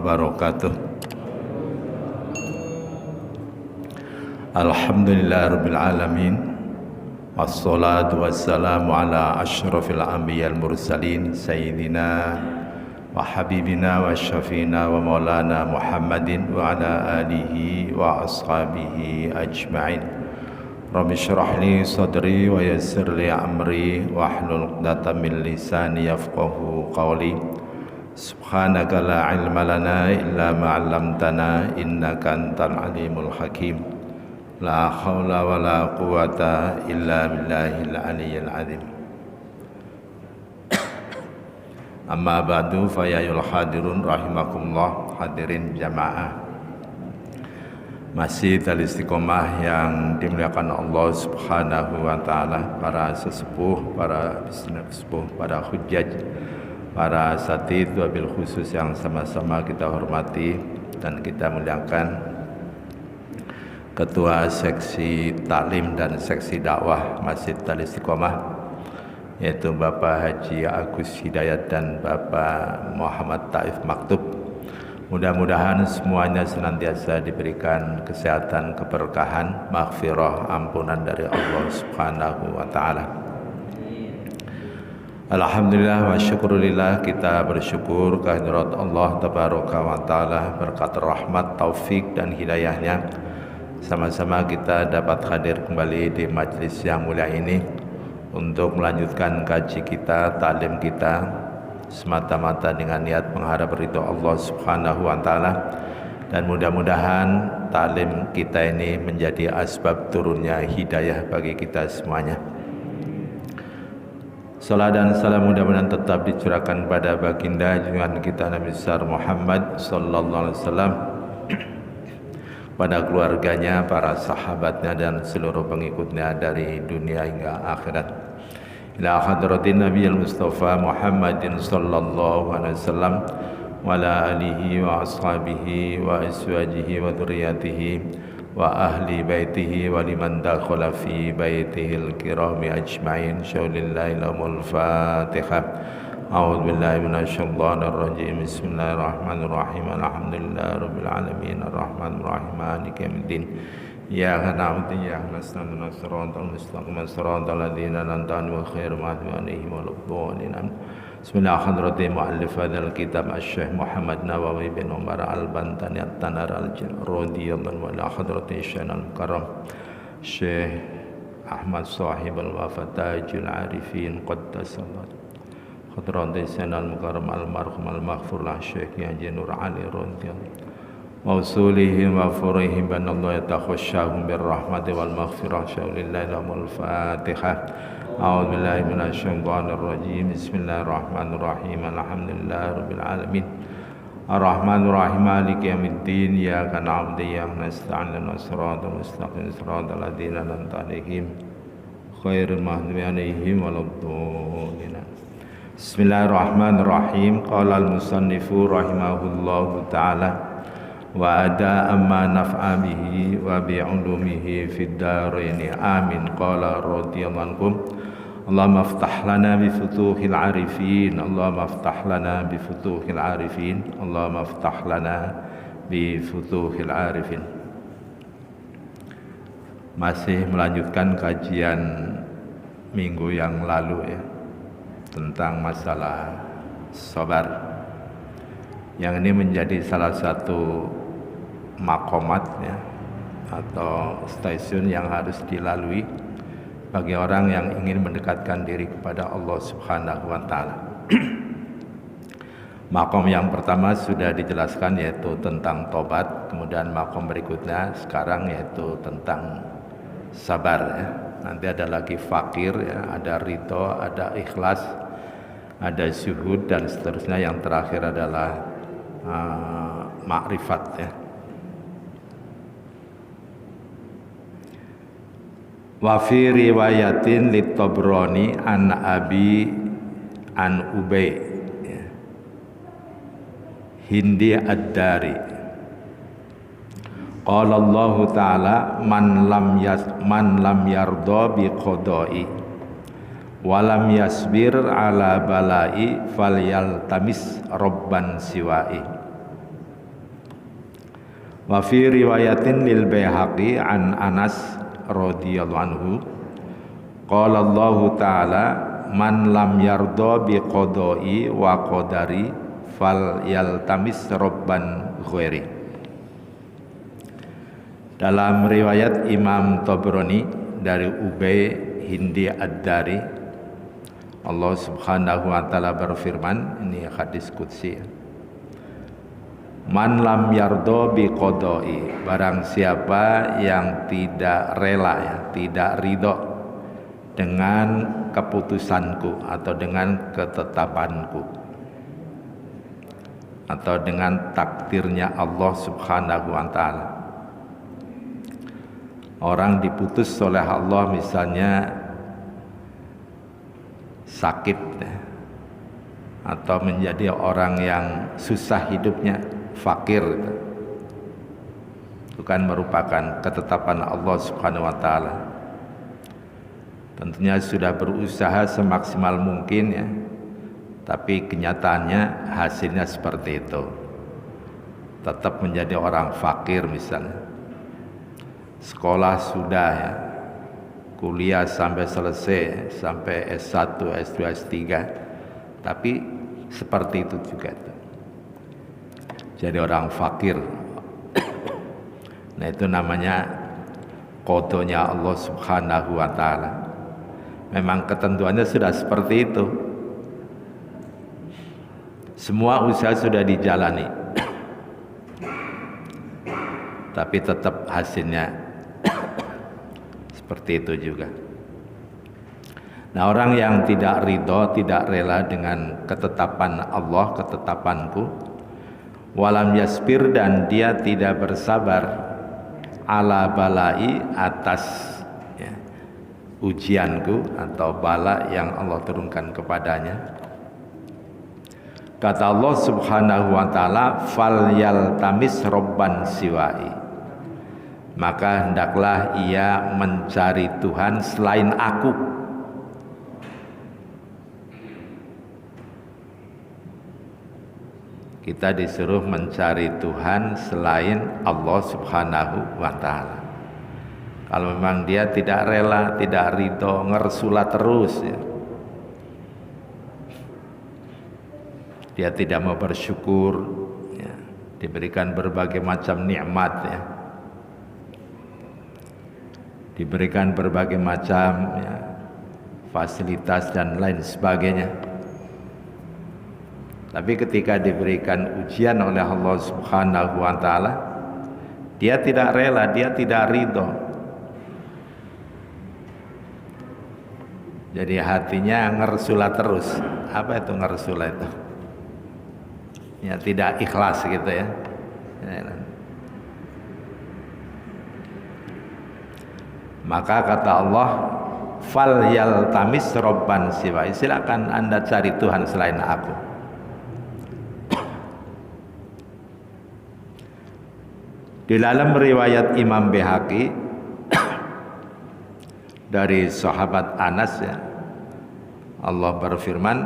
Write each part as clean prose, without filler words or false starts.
wabarakatuh. Alhamdulillahirabbil alamin. Wassalatu wassalamu ala asyrafil anbiya'il mursalin sayyidina wa habibina wa syafina wa maulana Muhammadin wa ala alihi wa ashabihi ajma'in. Rabbi syrah li sadri wa yassir li amri wa hlul 'uqdatam min lisani yafqahu qawli. Subhanaka la ilma lana illa ma 'allamtana innaka antal alimul hakim. La haula wa la quwata illa billahil aliyyil azim. Amma ba'du fa ya ayyuhal hadirun rahimakumullah, hadirin jamaah Masjid Al-Istiqomah yang dimuliakan Allah Subhanahu wa taala, para sesepuh, para sesepuh, para hujjaj, para asatidz wabil khusus yang sama-sama kita hormati dan kita muliakan, Ketua Seksi Taklim dan Seksi Dakwah Masjid Al-Istiqomah, yaitu Bapak Haji Agus Hidayat dan Bapak Muhammad Taif Maktub. Mudah-mudahan semuanya senantiasa diberikan kesehatan, keberkahan, maghfirah, ampunan dari Allah Subhanahu wa taala. Alhamdulillah wa syukurillah, kita bersyukur kehadirat Allah Tabaraka wa taala, berkat rahmat, taufik dan hidayahnya sama-sama kita dapat hadir kembali di majlis yang mulia ini untuk melanjutkan kaji kita, taklim kita, semata-mata dengan niat mengharap ridho Allah Subhanahu wa taala, dan mudah-mudahan taklim kita ini menjadi asbab turunnya hidayah bagi kita semuanya. Salat dan salam mudah-mudahan tetap dicurahkan pada baginda junjungan kita Nabi besar Muhammad sallallahu alaihi wasallam, pada keluarganya, para sahabatnya dan seluruh pengikutnya dari dunia hingga akhirat. Ila hadratin Nabiyil Mustafa Muhammadin sallallahu alaihi wasallam wa ala alihi wa ashabihi wa azwajihi wa dzurriyyatihi wa ahli baitihi wa liman dakhala fi baitihil kirami ajma'in. Syaulillahi lahumul Fatihah. A'udzu billahi minasyaitonir rajim. Bismillahirrahmanirrahim. Alhamdulillahi rabbil alamin arrahmanir rahim maliki yaumiddin. Iyyaka na'budu wa iyyaka nasta'in ihdinas siratal mustaqim siratal ladzina an'amta 'alaihim ghairil maghdubi 'alaihim waladdallin. Bismillahirrahmanirrahim. Mu'allif hadzal kitab Asy-Syaikh Muhammad Nawawi bin Umar Al-Bantani At-Tanar Al-Radhiyallahu anhu, hadratin Syekh Al-Mukarram Syekh Ahmad Shahib Al-Wafatajul Arifin Qaddasallahu Khadrat Syekh Al-Mukarram Al-Marhum Al-Maghfur lah Syekh Haji Nur Ali radhiyallahu mausulihim wa furihim banallahu yatakhashahum birrahmati wal maghfirah. Syaulillahi lahumul Fatihah. A'udzu billahi minasyaitonir rajim. Bismillahirrahmanirrahim. Alhamdulillahi rabbil alamin arrahmanir rahim maliki yaumiddin. Iyyaka na'budu wa iyyaka nasta'in ihdinas siratal mustaqim siratal ladzina an'amta 'alaihim ghairil maghdubi 'alaihim waladdallin. Bismillahirrahmanirrahim. Qala al-musannifu rahimahullahu ta'ala wa ada amma naf'a bihi wa bi'ulumihi fid dharain amin. Qala radhiyallahu anhum Allahumma aftah lana bi futuhil arifin, Allahumma aftah lana bi futuhil arifin, Allahumma aftah lana bi futuhil arifin. Masih melanjutkan kajian minggu yang lalu ya, tentang masalah sabar, yang ini menjadi salah satu makomat ya, atau stasiun yang harus dilalui bagi orang yang ingin mendekatkan diri kepada Allah Subhanahu wa taala. Makom yang pertama sudah dijelaskan, yaitu tentang tobat. Kemudian makom berikutnya sekarang yaitu tentang sabar ya. Nanti ada lagi fakir ya, ada ridho, ada ikhlas, ada syuhud, dan seterusnya. Yang terakhir adalah makrifat ya. Wa fi riwayatin lit-Tabrani an Abi an Ubay ya, Hindi Ad-Dari, qala Allah Ta'ala man lam yarda bi qada'i wa lam yasbir ala bala'i falyaltamis rabban siwa'i. Wa fi riwayatin lil Baihaqi an Anas radhiyallahu anhu qala Allah taala man lam yarda bi qada'i wa qadari fal yaltamis robban ghairi. Dalam riwayat Imam Tabrani dari Ubay Hindi Ad-Dari, Allah Subhanahu wa taala berfirman, ini hadis qudsi, man lam yardo bi qadai, barang siapa yang tidak rela ya, tidak ridho dengan keputusanku atau dengan ketetapanku atau dengan takdirnya Allah Subhanahu wa taala. Orang diputus oleh Allah misalnya sakit atau menjadi orang yang susah hidupnya, fakir, itu kan merupakan ketetapan Allah Subhanahu wa taala. Tentunya sudah berusaha semaksimal mungkin ya, tapi kenyataannya hasilnya seperti itu, tetap menjadi orang fakir. Misalnya sekolah sudah ya, kuliah sampai selesai, sampai S1, S2, S3, tapi seperti itu juga tuh. Jadi orang fakir. Nah itu namanya qadanya Allah Subhanahu wa taala. Memang ketentuannya sudah seperti itu. Semua usaha sudah dijalani, tapi tetap hasilnya seperti itu juga. Nah orang yang tidak ridho, tidak rela dengan ketetapan Allah, ketetapanku, walam yasbir, dan dia tidak bersabar, ala balai, atas ya, ujianku atau bala yang Allah turunkan kepadanya. Kata Allah Subhanahu wa taala, fal yaltamis robban siwai, maka hendaklah ia mencari Tuhan selain aku. Kita disuruh mencari Tuhan selain Allah Subhanahu wa taala. Kalau memang dia tidak rela, tidak ridho, ngersula terus ya, dia tidak mau bersyukur ya, diberikan berbagai macam nikmat ya, diberikan berbagai macam ya, fasilitas dan lain sebagainya, tapi ketika diberikan ujian oleh Allah Subhanahu wa taala, dia tidak rela, dia tidak ridho. Jadi hatinya ngersula terus. Apa itu ngersula itu? Ya tidak ikhlas gitu ya. Maka kata Allah, fal yaltamis robban siwai, silakan Anda cari Tuhan selain aku. Di dalam riwayat Imam Baihaqi dari sahabat Anas ya, Allah berfirman,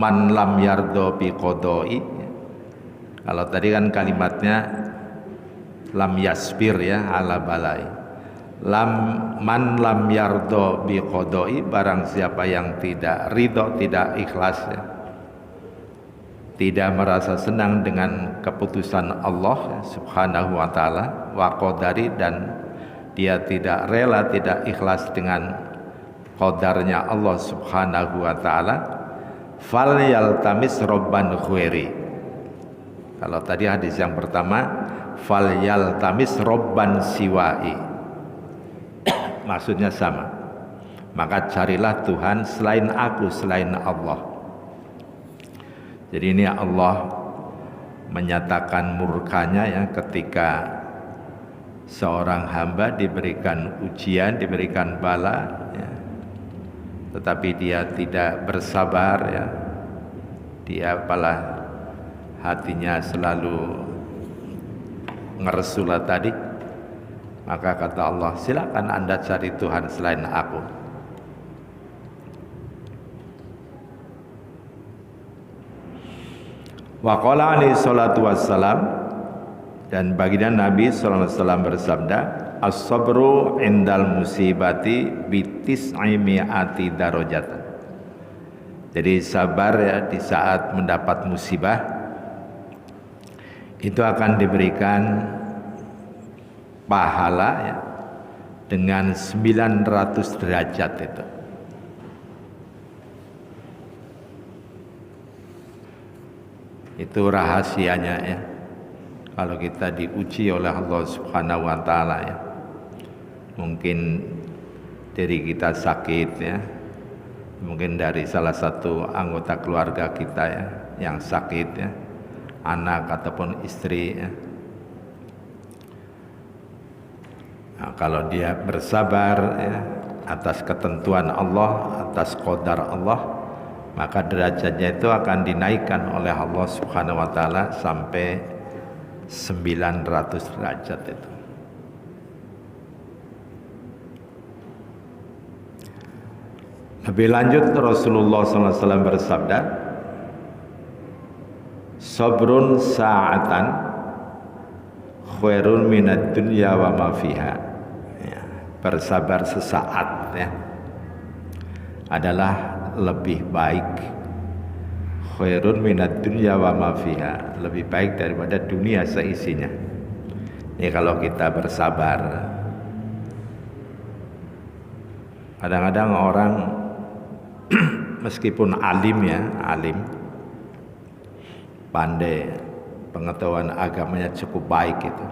man lam yardo bi qadai. Kalau tadi kan kalimatnya lam yasbir ya, ala balai. Man lam yardo bi qadai, barang siapa yang tidak ridho, tidak ikhlas ya, tidak merasa senang dengan keputusan Allah Subhanahu wa taala, wa qadari, dan dia tidak rela, tidak ikhlas dengan qadarnya Allah Subhanahu wa taala, fal yaltamis robban ghairi. Kalau tadi hadis yang pertama, fal yaltamis robban siwai, maksudnya sama, maka carilah Tuhan selain aku, selain Allah. Jadi ini Allah menyatakan murkanya ya, ketika seorang hamba diberikan ujian, diberikan bala ya, tetapi dia tidak bersabar ya, dia malah hatinya selalu ngersula tadi, maka kata Allah, silakan Anda cari Tuhan selain aku. Wa qala alaihi salatu wassalam, Dan baginda Nabi SAW bersabda, as-sabru indal musibati bitis'i mi'ati darajat. Jadi sabar ya di saat mendapat musibah itu akan diberikan pahala ya dengan 900 derajat itu. Itu rahasianya ya. Kalau kita diuji oleh Allah Subhanahu wa taala ya. Mungkin diri kita sakit ya. Mungkin dari salah satu anggota keluarga kita ya yang sakit ya. Anak ataupun istri ya. Nah, kalau dia bersabar ya, atas ketentuan Allah, atas qadar Allah, maka derajatnya itu akan dinaikkan oleh Allah Subhanahu wa taala sampai 900 derajat itu. Lebih lanjut Rasulullah SAW bersabda, sabrun sa'atan khairun minad dunya wa ma fiha. Ya, bersabar sesaat ya adalah lebih baik, khairun minad dunya wa ma fiha, lebih baik daripada dunia seisinya. Ini kalau kita bersabar. Kadang-kadang orang meskipun alim ya, alim, pandai, pengetahuan agamanya cukup baik itu,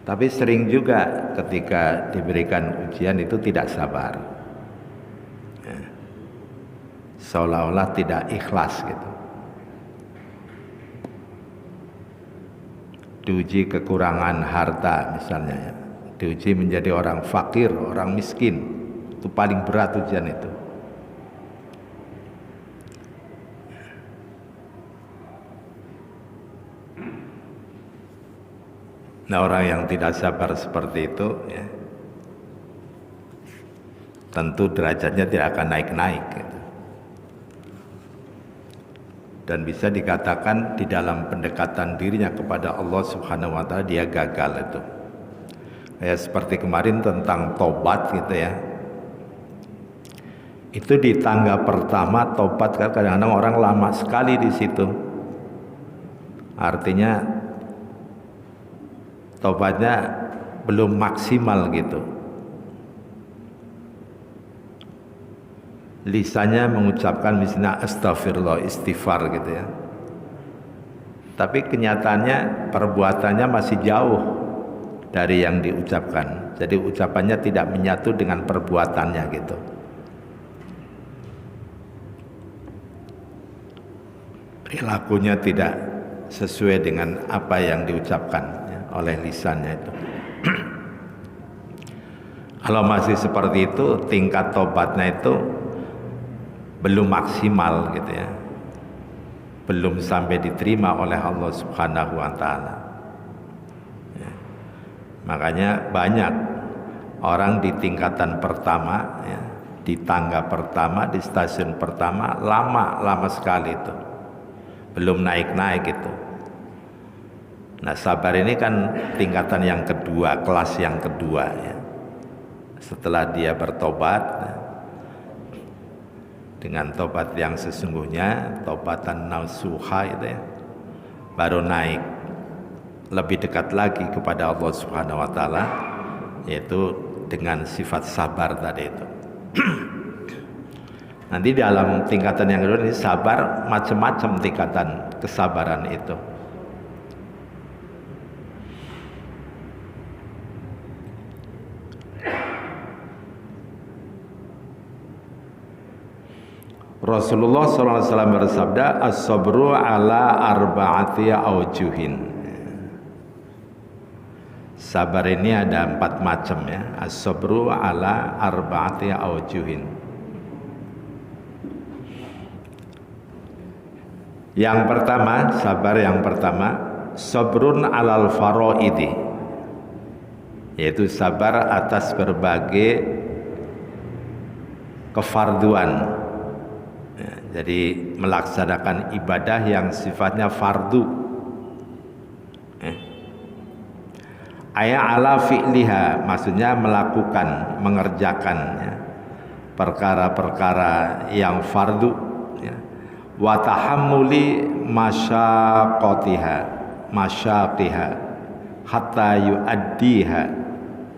tapi sering juga ketika diberikan ujian itu tidak sabar ya, seolah-olah tidak ikhlas gitu. Diuji kekurangan harta misalnya ya, diuji menjadi orang fakir, orang miskin, itu paling berat ujian itu. Nah, orang yang tidak sabar seperti itu ya, tentu derajatnya tidak akan naik-naik gitu. Dan bisa dikatakan di dalam pendekatan dirinya kepada Allah Subhanahu wa taala dia gagal itu. Ya seperti kemarin tentang tobat gitu ya. Itu di tangga pertama tobat kan kadang-kadang orang lama sekali di situ. Artinya tobatnya belum maksimal gitu. Lisannya mengucapkan misalnya astagfirullah, istighfar gitu ya. Tapi kenyataannya perbuatannya masih jauh dari yang diucapkan. Jadi ucapannya tidak menyatu dengan perbuatannya gitu. Perilakunya tidak sesuai dengan apa yang diucapkan ya, oleh lisannya itu. Kalau masih seperti itu, tingkat tobatnya itu belum maksimal gitu ya, belum sampai diterima oleh Allah Subhanahu wa taala ya. Makanya banyak orang di tingkatan pertama ya, di tangga pertama, di stasiun pertama lama sekali itu, belum naik-naik itu. Nah sabar ini kan tingkatan yang kedua, kelas yang kedua ya. Setelah dia bertobat ya, dengan tobat yang sesungguhnya, tobatan nasuha itu ya, baru naik lebih dekat lagi kepada Allah Subhanahu wa taala, yaitu dengan sifat sabar tadi itu. Nanti dalam tingkatan yang kedua ini sabar, macam-macam tingkatan kesabaran itu. Rasulullah SAW bersabda, as-sabru ala arba'ati aujuhin. Sabar ini ada 4 macam ya. As-sabru ala arba'ati aujuhin. Yang pertama, sabar yang pertama, sabrun alal faraidi, yaitu sabar atas berbagai kefarduan. Ya, jadi melaksanakan ibadah yang sifatnya fardu ala fi'liha, maksudnya melakukan, mengerjakan ya, perkara-perkara yang fardu ya. Wa tahammuli masyaqiha hatta yuaddiha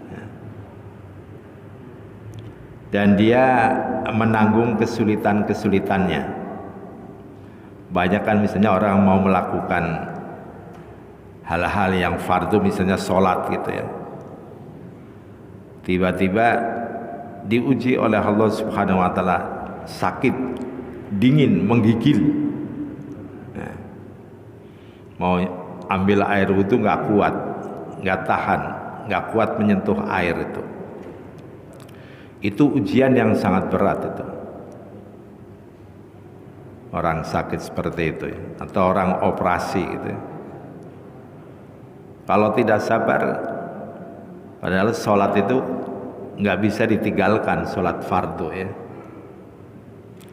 ya. Dan dia menanggung kesulitan-kesulitannya. Banyak kan misalnya orang mau melakukan hal-hal yang fardu, misalnya sholat gitu ya, tiba-tiba diuji oleh Allah Subhanahu wa ta'ala, sakit, dingin, menggigil nah, mau ambil air wudu nggak kuat, nggak tahan, nggak kuat menyentuh air itu ujian yang sangat berat itu. Orang sakit seperti itu ya, atau orang operasi gitu ya. Kalau tidak sabar, padahal sholat itu nggak bisa ditinggalkan, sholat fardu ya.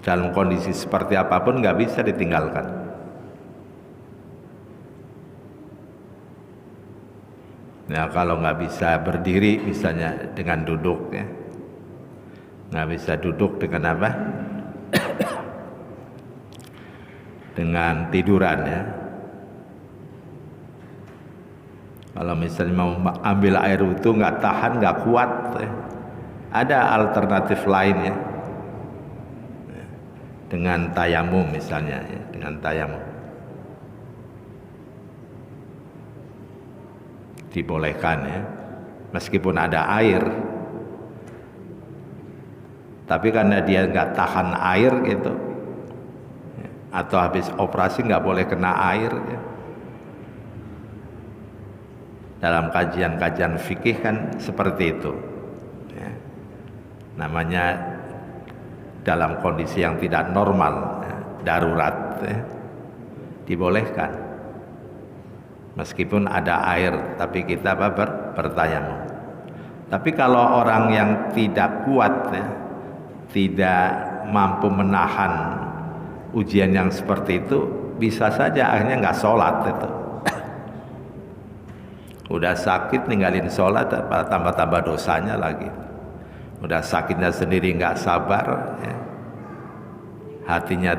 Dalam kondisi seperti apapun nggak bisa ditinggalkan. Nah kalau nggak bisa berdiri, misalnya dengan duduk ya, nggak bisa duduk dengan apa? Dengan tiduran ya. Kalau misalnya mau ambil air wudu nggak tahan, nggak kuat ya, ada alternatif lain ya, dengan tayamum misalnya ya, dengan tayamum dibolehkan ya, meskipun ada air, tapi karena dia nggak tahan air gitu ya, atau habis operasi nggak boleh kena air ya. Dalam kajian-kajian fikih kan seperti itu ya. Namanya dalam kondisi yang tidak normal ya, darurat ya, dibolehkan meskipun ada air, tapi kita bertayamum. Tapi kalau orang yang tidak kuat ya, tidak mampu menahan ujian yang seperti itu, bisa saja akhirnya nggak sholat itu. Udah sakit ninggalin sholat, tambah-tambah dosanya lagi. Udah sakitnya sendiri nggak sabar ya. Hatinya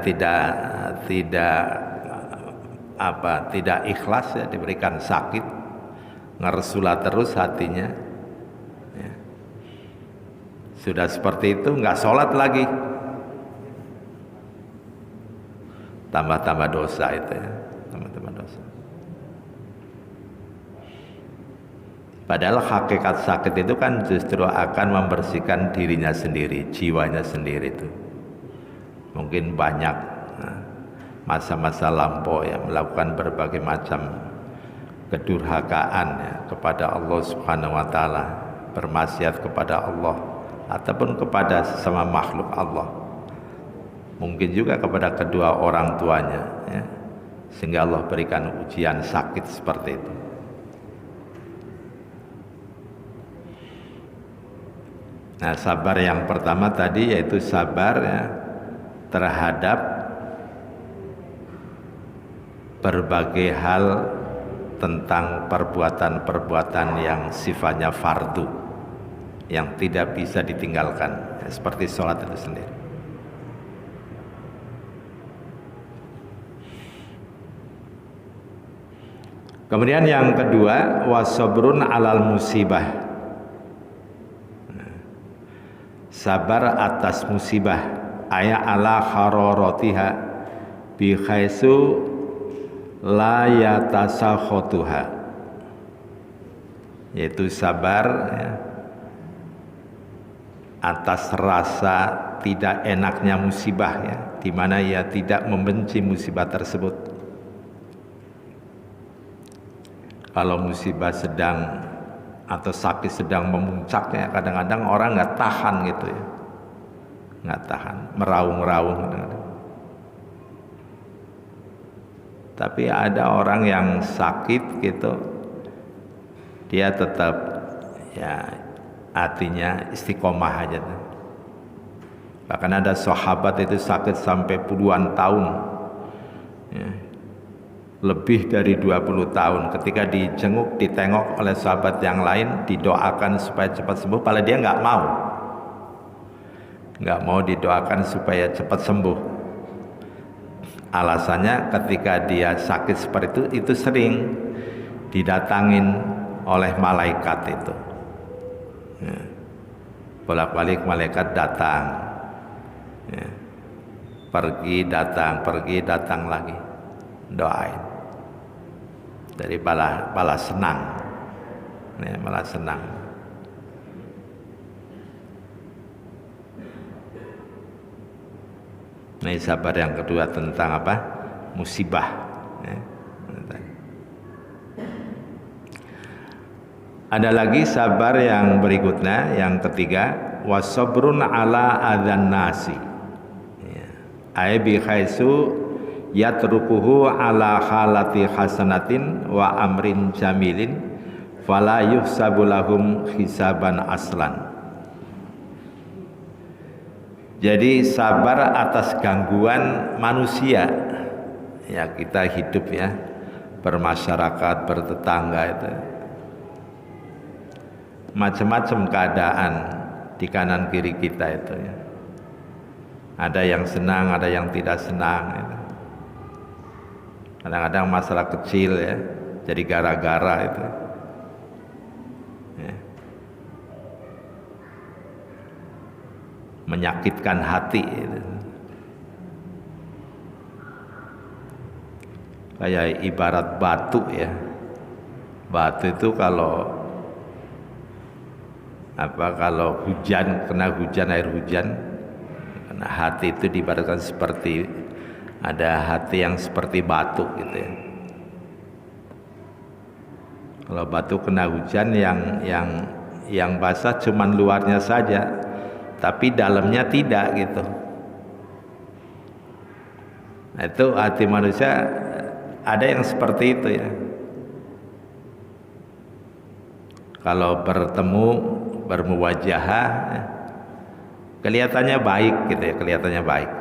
tidak ikhlas ya, diberikan sakit, ngeresula terus hatinya ya. Sudah seperti itu nggak sholat lagi, tambah-tambah dosa itu ya, tambah-tambah dosa. Padahal hakikat sakit itu kan justru akan membersihkan dirinya sendiri, jiwanya sendiri itu. Mungkin banyak masa-masa lampau ya, melakukan berbagai macam kedurhakaan ya, kepada Allah Subhanahu wa ta'ala, bermaksiat kepada Allah ataupun kepada sesama makhluk Allah, mungkin juga kepada kedua orang tuanya ya, sehingga Allah berikan ujian sakit seperti itu. Nah, sabar yang pertama tadi yaitu sabar ya, terhadap berbagai hal tentang perbuatan-perbuatan yang sifatnya fardu, yang tidak bisa ditinggalkan ya, seperti sholat itu sendiri. Kemudian yang kedua, wasabrun alal musibah, sabar atas musibah, aya ala khararatiha bi khaisu la yatasakhutuha, yaitu sabar ya, atas rasa tidak enaknya musibah ya, di mana ia tidak membenci musibah tersebut. Kalau musibah sedang atau sakit sedang memuncaknya, kadang-kadang orang nggak tahan gitu ya, nggak tahan, meraung-raung kadang-kadang. Tapi ada orang yang sakit gitu, dia tetap ya hatinya istiqomah aja. Bahkan ada sahabat itu sakit sampai puluhan tahun ya, lebih dari 20 tahun. Ketika dijenguk, ditengok oleh sahabat yang lain, didoakan supaya cepat sembuh, padahal dia nggak mau didoakan supaya cepat sembuh. Alasannya ketika dia sakit seperti itu sering didatangin oleh malaikat itu. Ya. Bolak-balik malaikat datang. Ya. Pergi datang lagi. Doain. Dari malah senang. Ya, malah senang. Nah, sabar yang kedua tentang apa? Musibah. Ya. Ada lagi sabar yang berikutnya, yang ketiga, wasabrun ala adzan nasi. Ya. Ai bi khaisu yatrukuhu ala halati hasanatin wa amrin jamilin fala yuhsabu lahum hisaban aslan. Jadi sabar atas gangguan manusia. Ya, kita hidup ya, bermasyarakat, bertetangga itu macam-macam keadaan di kanan kiri kita itu ya. Ada yang senang, ada yang tidak senang itu. Kadang-kadang masalah kecil ya, jadi gara-gara itu. Ya. Menyakitkan hati itu. Kayak ibarat batu ya. Batu itu kalau hujan, kena hujan, air hujan, karena hati itu diibaratkan seperti ada hati yang seperti batu gitu ya. Kalau batu kena hujan yang basah cuman luarnya saja, tapi dalamnya tidak gitu. Nah, itu hati manusia ada yang seperti itu ya. Kalau bermuwajah ya, kelihatannya baik gitu ya, kelihatannya baik.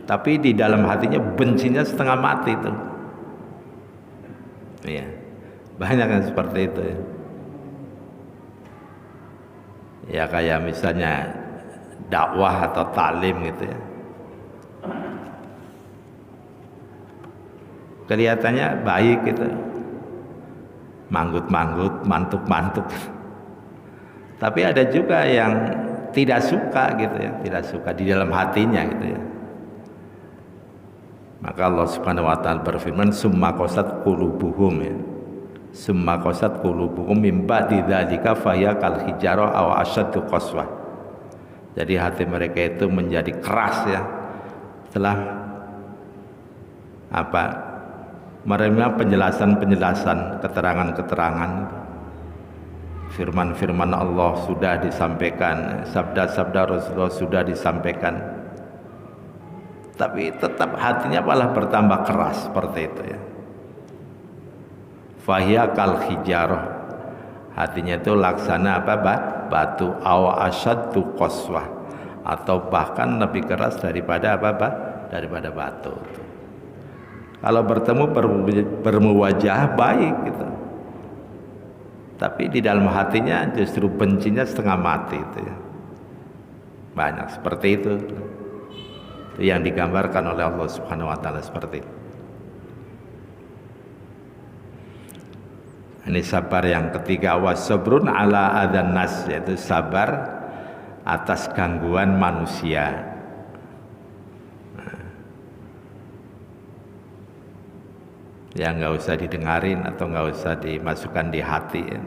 Tapi di dalam hatinya bencinya setengah mati itu. Iya. Banyak yang seperti itu ya. Ya kayak misalnya dakwah atau taklim gitu ya. Kelihatannya baik gitu. Manggut-manggut, mantuk-mantuk. Tapi ada juga yang tidak suka gitu ya, tidak suka di dalam hatinya gitu ya. Maka Allah Subhanahu wa taala berfirman, "Summa qasat qulubuhum" ya. Summa qasat qulubuhum mim ba'di dzalika fahiya kal hijarah aw asyaddu qaswah. Jadi hati mereka itu menjadi keras ya. Setelah menerima penjelasan-penjelasan, keterangan-keterangan, firman-firman Allah sudah disampaikan, sabda-sabda Rasulullah sudah disampaikan, tapi tetap hatinya malah bertambah keras seperti itu ya. Fahiya kal hijarah, hatinya itu laksana batu, aw asyaddu qaswah, atau bahkan lebih keras daripada daripada batu. Kalau bertemu bermuwajah baik gitu, tapi di dalam hatinya justru bencinya setengah mati itu ya. Banyak seperti itu. Itu yang digambarkan oleh Allah Subhanahu wa taala seperti itu. Ini sabar yang ketiga, wasabrun ala adzan nas, yaitu sabar atas gangguan manusia. Ya nggak usah didengarin atau nggak usah dimasukkan di hati ya.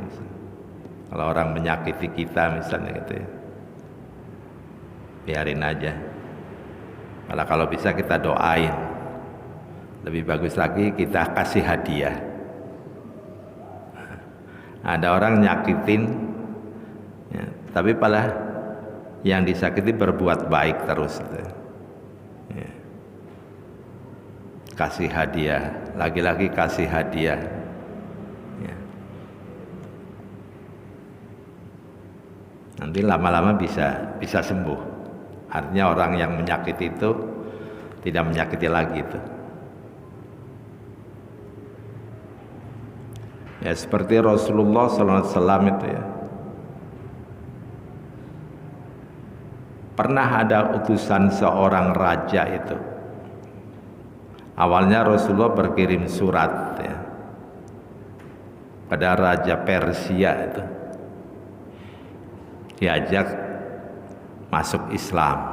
Kalau orang menyakiti kita misalnya gitu ya, biarin aja. Malah kalau bisa kita doain. Lebih bagus lagi kita kasih hadiah. Ada orang nyakitin ya, tapi malah yang disakiti berbuat baik terus gitu. Ya. Kasih hadiah, lagi-lagi kasih hadiah ya. Nanti lama-lama bisa sembuh. Artinya orang yang menyakiti itu tidak menyakiti lagi itu. Ya seperti Rasulullah SAW itu ya. Pernah ada utusan seorang raja itu. Awalnya Rasulullah berkirim surat ya, pada Raja Persia itu. Diajak masuk Islam.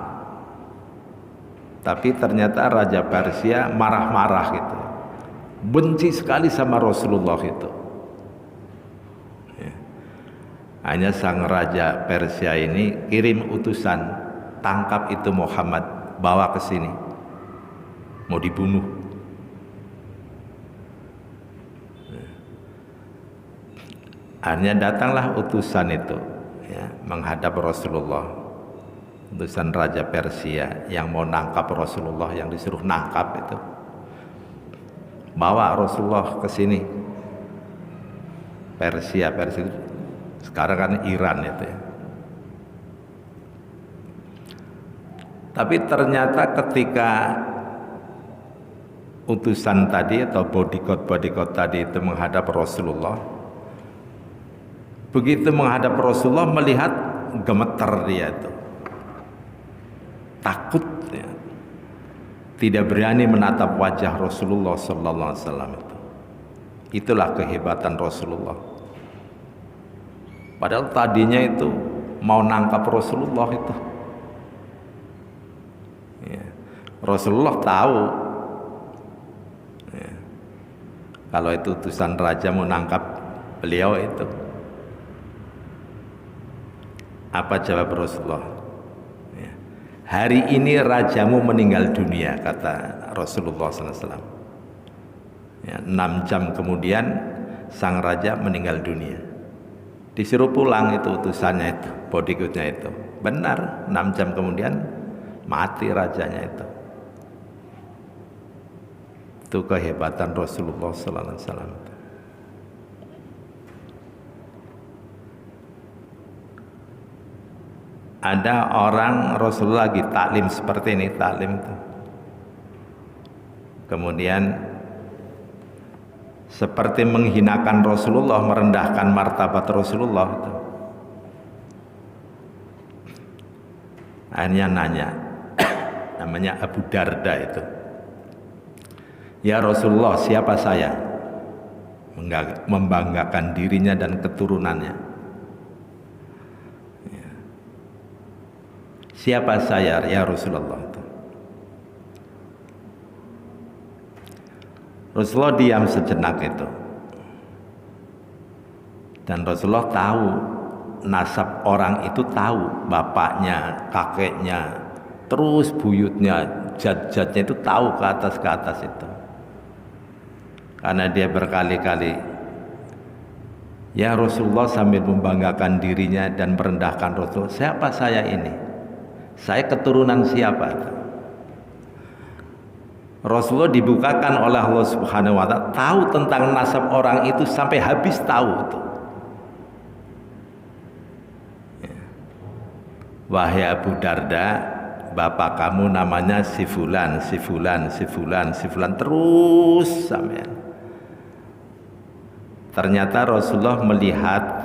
Tapi ternyata Raja Persia marah-marah gitu. Benci sekali sama Rasulullah itu. Ya. Hanya sang Raja Persia ini kirim utusan, tangkap itu Muhammad, bawa ke sini. Mau dibunuh. Akhirnya datanglah utusan itu ya, menghadap Rasulullah. Utusan Raja Persia yang mau nangkap Rasulullah, yang disuruh nangkap itu. Bawa Rasulullah ke sini. Persia itu sekarang kan Iran itu ya. Tapi ternyata ketika utusan tadi atau bodyguard tadi itu menghadap Rasulullah, begitu menghadap Rasulullah melihat gemeter dia itu, takut ya. Tidak berani menatap wajah Rasulullah sallallahu alaihi wasallam itu. Itulah kehebatan Rasulullah. Padahal tadinya itu mau nangkap Rasulullah itu. Ya. Rasulullah tahu ya, kalau itu utusan raja mau nangkap beliau itu. Apa jawab Rasulullah? Hari ini rajamu meninggal dunia, kata Rasulullah SAW. Ya, 6 jam kemudian sang raja meninggal dunia. Disuruh pulang itu utusannya itu, bodyguardnya itu. Benar, 6 jam kemudian mati rajanya itu. Itu kehebatan Rasulullah SAW. Ada orang Rasulullah lagi taklim seperti ini, taklim itu. Kemudian seperti menghinakan Rasulullah, merendahkan martabat Rasulullah itu. Akhirnya nanya, namanya Abu Darda itu. Ya Rasulullah, siapa saya? Membanggakan dirinya dan keturunannya. Siapa saya ya Rasulullah? Rasulullah diam sejenak itu. Dan Rasulullah tahu, nasab orang itu tahu, bapaknya, kakeknya, terus buyutnya, jad-jadnya itu tahu ke atas itu. Karena dia berkali-kali, ya Rasulullah sambil membanggakan dirinya dan merendahkan Rasulullah, siapa saya ini? Saya keturunan siapa? Rasulullah dibukakan oleh Allah Subhanahu wa ta'ala, tahu tentang nasab orang itu sampai habis tahu itu. Wahai Abu Darda, bapak kamu namanya si fulan terus sampai. Ternyata Rasulullah melihat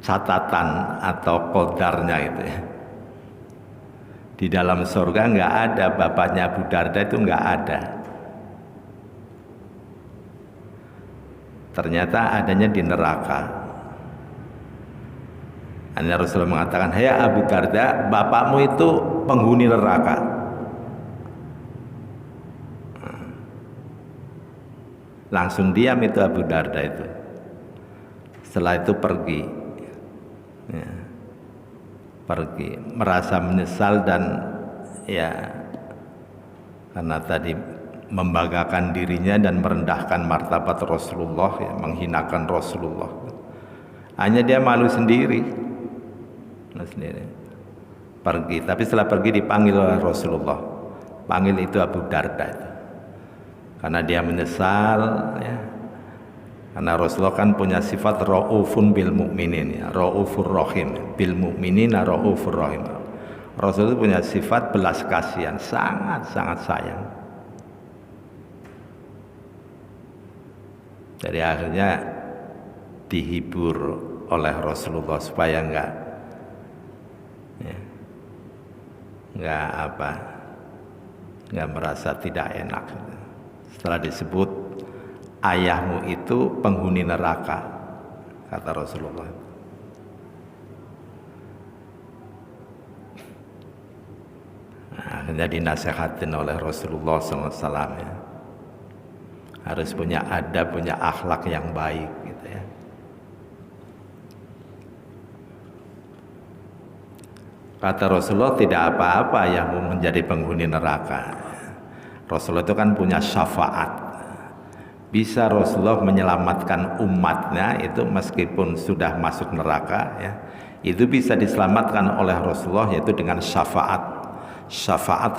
catatan atau qadarnya itu ya. Di dalam surga nggak ada bapaknya Abu Darda, itu nggak ada. Ternyata adanya di neraka. Hanya Rasulullah mengatakan, "Hai Abu Darda, bapakmu itu penghuni neraka." Langsung diam itu Abu Darda itu. Setelah itu pergi. Ya, pergi merasa menyesal dan ya karena tadi membanggakan dirinya dan merendahkan martabat Rasulullah ya, menghinakan Rasulullah. Hanya dia malu sendiri. Pergi, tapi setelah pergi dipanggil oleh Rasulullah. Panggil itu Abu Darda itu. Karena dia menyesal ya. Karena Rasulullah kan punya sifat raufun bil mukminin ya, raufur rahim, bil mukminina raufur rahim. Rasul itu punya sifat belas kasihan, sangat sayang. Jadi akhirnya dihibur oleh Rasulullah supaya enggak merasa tidak enak. Setelah disebut ayahmu itu penghuni neraka, kata Rasulullah. Akhirnya dinasihatin oleh Rasulullah SAW ya. Harus punya adab, punya akhlak yang baik gitu ya. Kata Rasulullah, tidak apa-apa yang menjadi penghuni neraka. Rasulullah itu kan punya syafaat. Bisa Rasulullah menyelamatkan umatnya itu meskipun sudah masuk neraka ya. Itu bisa diselamatkan oleh Rasulullah yaitu dengan syafaat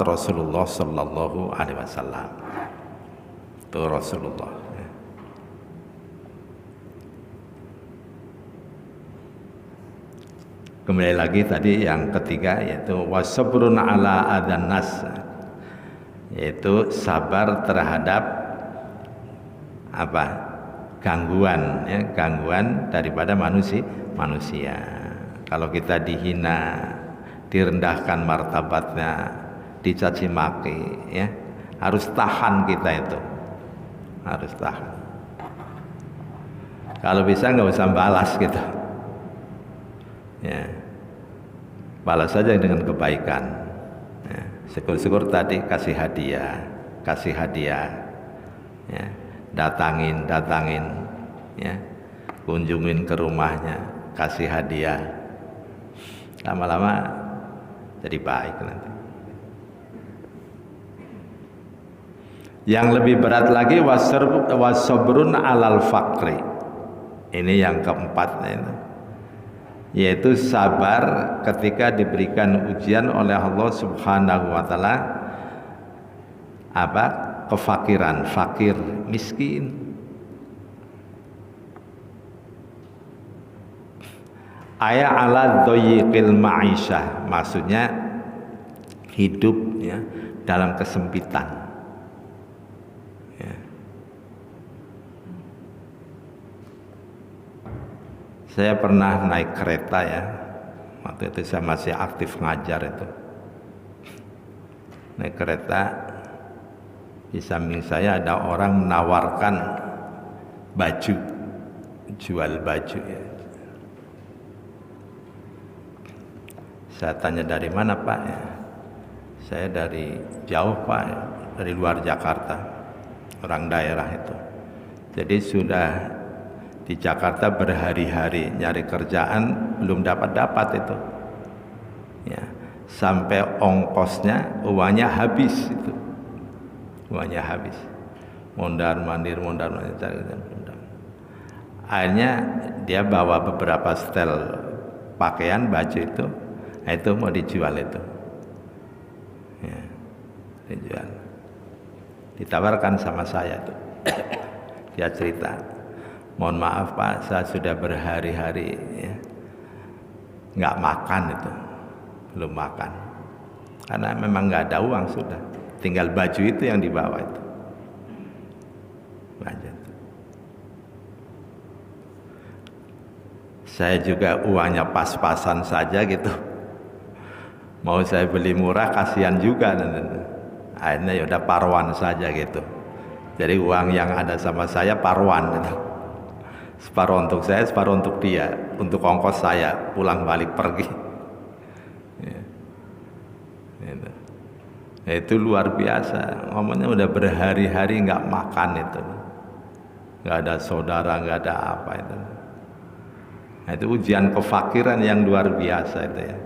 Rasulullah sallallahu alaihi wasallam. Itu Rasulullah ya. Kembali lagi tadi yang ketiga yaitu wasabrun ala adzan nas, yaitu sabar terhadap gangguan ya, gangguan daripada manusia. Kalau kita dihina, direndahkan martabatnya, dicaci maki ya, harus tahan kita itu. Harus tahan. Kalau bisa nggak usah balas gitu. Ya. Balas saja dengan kebaikan. Ya. Syukur-syukur tadi kasih hadiah. Ya. Datangin ya. Kunjungin ke rumahnya, kasih hadiah. Lama-lama jadi baik nanti. Yang lebih berat lagi wasabrun alal fakri. Ini yang keempatnya itu, yaitu sabar ketika diberikan ujian oleh Allah Subhanahu wa taala kefakiran, fakir, miskin. Aya ala dhayiqil ma'isyah, maksudnya hidup ya dalam kesempitan. Ya. Saya pernah naik kereta ya. Waktu itu saya masih aktif ngajar itu. Naik kereta, di samping saya ada orang menawarkan baju, jual baju ya. Saya tanya dari mana Pak ya? Saya dari jauh Pak ya, dari luar Jakarta, orang daerah itu. Jadi sudah di Jakarta berhari-hari nyari kerjaan belum dapat itu. Ya, sampai ongkosnya uangnya habis itu. Uangnya habis. Mondar-mandir cari. Akhirnya dia bawa beberapa setel pakaian baju itu mau dijual itu. Ya, dijual. Ditawarkan sama saya tuh. Dia cerita, mohon maaf Pak, saya sudah berhari-hari ya, nggak makan itu, belum makan, karena memang nggak ada uang sudah, tinggal baju itu yang dibawa itu. Lanjut. Saya juga uangnya pas-pasan saja gitu. Mau saya beli murah kasihan juga. Akhirnya ya udah paruan saja gitu. Jadi uang yang ada sama saya paruan gitu. Separuh untuk saya, separuh untuk dia, untuk ongkos saya pulang balik pergi. Ya. Gitu. Ya, itu luar biasa. Ngomongnya udah berhari-hari nggak makan itu, nggak ada saudara, nggak ada apa itu. Nah, itu ujian kefakiran yang luar biasa itu ya.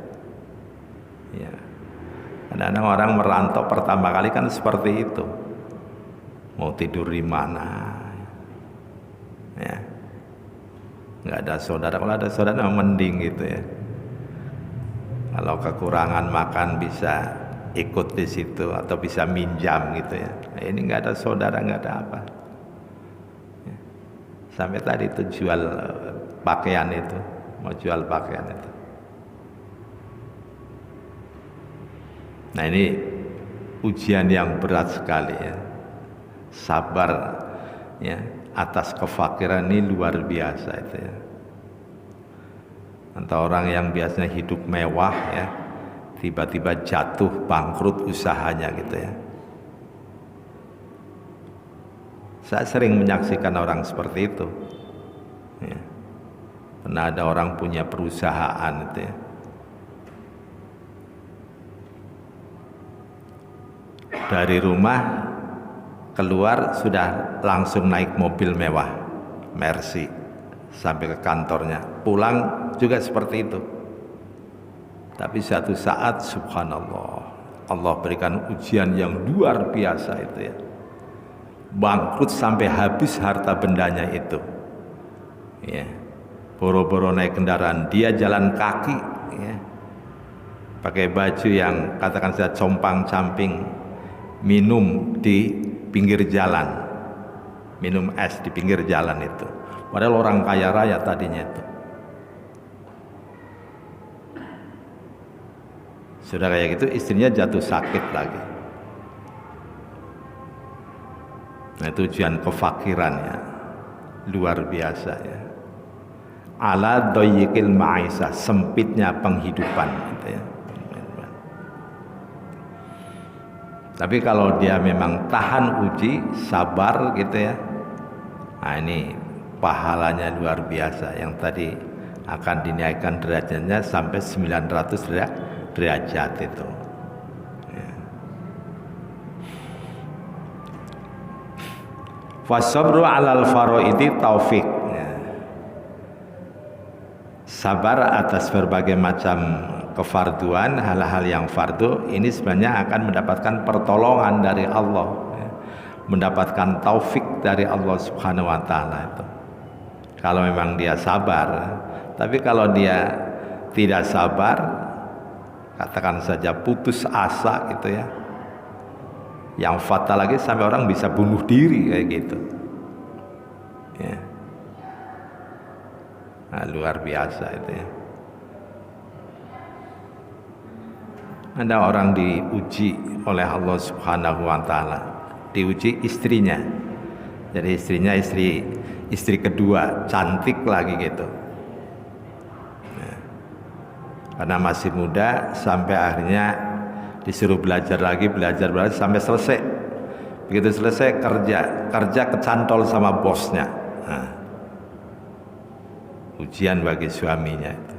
Ya. Kadang-kadang orang merantau pertama kali kan seperti itu. Mau tidur di mana? Ya. Nggak ada saudara. Kalau ada saudara mending gitu ya. Kalau kekurangan makan bisa ikut di situ atau bisa minjam gitu ya. Nah, ini nggak ada saudara, nggak ada apa. Ya. Sampai tadi itu jual pakaian itu, mau jual pakaian itu. Nah ini ujian yang berat sekali ya. Sabar ya atas kefakiran ini luar biasa itu ya. Atau orang yang biasanya hidup mewah ya, tiba-tiba jatuh bangkrut usahanya gitu ya. Saya sering menyaksikan orang seperti itu ya. Pernah ada orang punya perusahaan itu ya, dari rumah keluar sudah langsung naik mobil mewah Mercy sampai ke kantornya, pulang juga seperti itu. Tapi suatu saat subhanallah, Allah berikan ujian yang luar biasa itu ya, bangkrut sampai habis harta bendanya itu ya. Boro-boro naik kendaraan, dia jalan kaki ya, pakai baju yang katakan saya compang-camping, minum di pinggir jalan, minum es di pinggir jalan itu, padahal orang kaya raya tadinya itu. Sudah kayak gitu istrinya jatuh sakit lagi. Nah itu ujian kefakiran ya, luar biasa ya. Ala doyikil ma'isah, sempitnya penghidupan gitu ya. Tapi kalau dia memang tahan uji, sabar gitu ya, nah ini pahalanya luar biasa. Yang tadi akan dinaikkan derajatnya sampai 900 derajat itu ya. Fasabru alal faraidi taufik ya. Sabar atas berbagai macam kefarduan, hal-hal yang fardu ini sebenarnya akan mendapatkan pertolongan dari Allah ya. Mendapatkan taufik dari Allah Subhanahu wa taala itu, kalau memang dia sabar. Tapi kalau dia tidak sabar, katakan saja putus asa gitu ya, yang fatal lagi sampai orang bisa bunuh diri kayak gitu ya. Nah, luar biasa itu ya. Ada orang diuji oleh Allah Subhanahu wa taala, diuji istrinya. Jadi istrinya istri kedua, cantik lagi gitu. Karena masih muda, sampai akhirnya disuruh belajar lagi sampai selesai. Begitu selesai kerja kecantol sama bosnya. Nah, ujian bagi suaminya itu.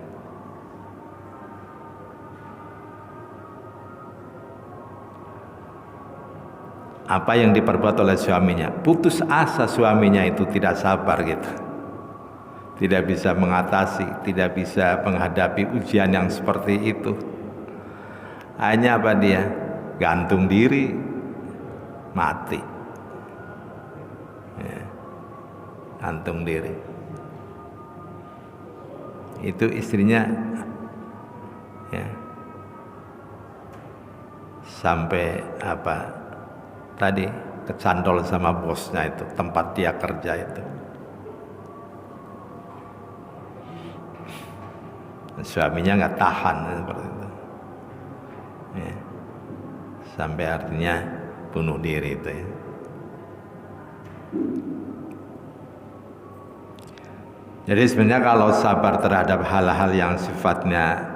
Apa yang diperbuat oleh suaminya? Putus asa suaminya itu, tidak sabar gitu. Tidak bisa mengatasi, tidak bisa menghadapi ujian yang seperti itu. Hanya apa dia? Gantung diri, mati. Ya, gantung diri. Itu istrinya ya, sampai apa tadi, kecantol sama bosnya itu, tempat dia kerja itu. Suaminya nggak tahan seperti itu ya, sampai artinya bunuh diri itu ya. Jadi sebenarnya kalau sabar terhadap hal-hal yang sifatnya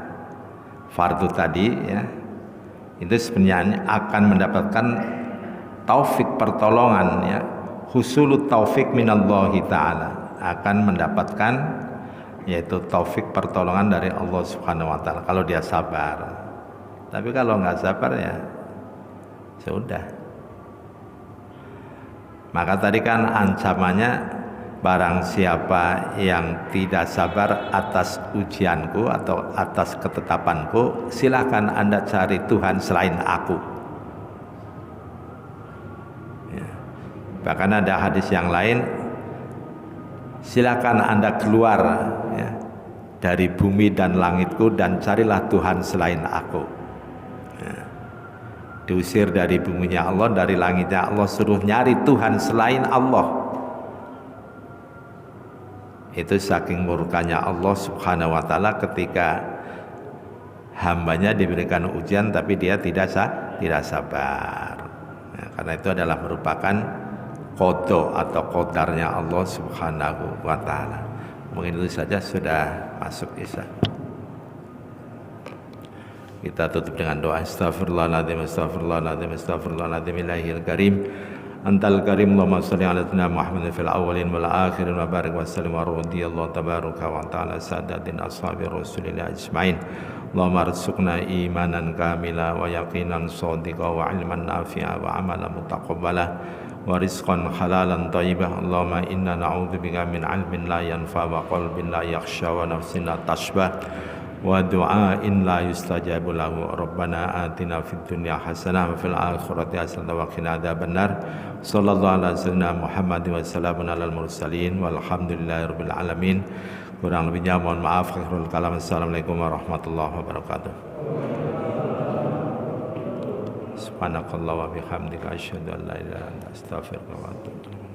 fardu tadi ya, itu sebenarnya akan mendapatkan taufik, pertolongan ya, husulut taufik minallahi ta'ala, akan mendapatkan yaitu taufik, pertolongan dari Allah Subhanahu wa taala kalau dia sabar. Tapi kalau nggak sabar ya sudah. Maka tadi kan ancamannya, barang siapa yang tidak sabar atas ujianku atau atas ketetapanku, silakan Anda cari Tuhan selain aku ya. Bahkan ada hadis yang lain, silakan Anda keluar ya, dari bumi dan langitku dan carilah Tuhan selain aku ya. Diusir dari buminya Allah, dari langitnya Allah, suruh nyari Tuhan selain Allah. Itu saking murkanya Allah Subhanahu wa taala ketika hambanya diberikan ujian tapi dia tidak sabar ya, karena itu adalah merupakan qada atau qadarnya Allah Subhanahu wa taala. Mungkin itu saja, sudah masuk Isya. Kita tutup dengan doa. Astaghfirullahaladzim, astaghfirullahaladzim, astaghfirullahaladzim, ilahil karim. Antal karim, Allahumma salli ala sayyidina Muhammadin fil awwalin wal akhirin wa barik wa sallim wa radiyallahu tabaraka wa ta'ala sadatin ashabi rasulillah ajma'in. Allahumma arzuqna imanan kamila wa yaqinan shadiqa wa ilman nafi'a wa amalan mutaqabbala wa rizqan halalan thayyibah. Allahumma inna na'udzubika min 'ilmin la yanfa wa qalbin la yakhsha wa nafsin la tashbah wa du'ain la yustajabu lahu. Rabbana atina fid dunya hasanah wa fil akhirati hasanah wa qina adzabannar. Sallallahu ala sayyidina Muhammad wa salamun alal mursalin walhamdulillahi rabbil alamin. Kurang lebihnya mohon maaf. Akhirul kalam. Assalamualaikum warahmatullahi wabarakatuh. Subhanakallah wa bihamdika asyhadu an la ilaha illa anta astaghfiruka wa atubu ilaik.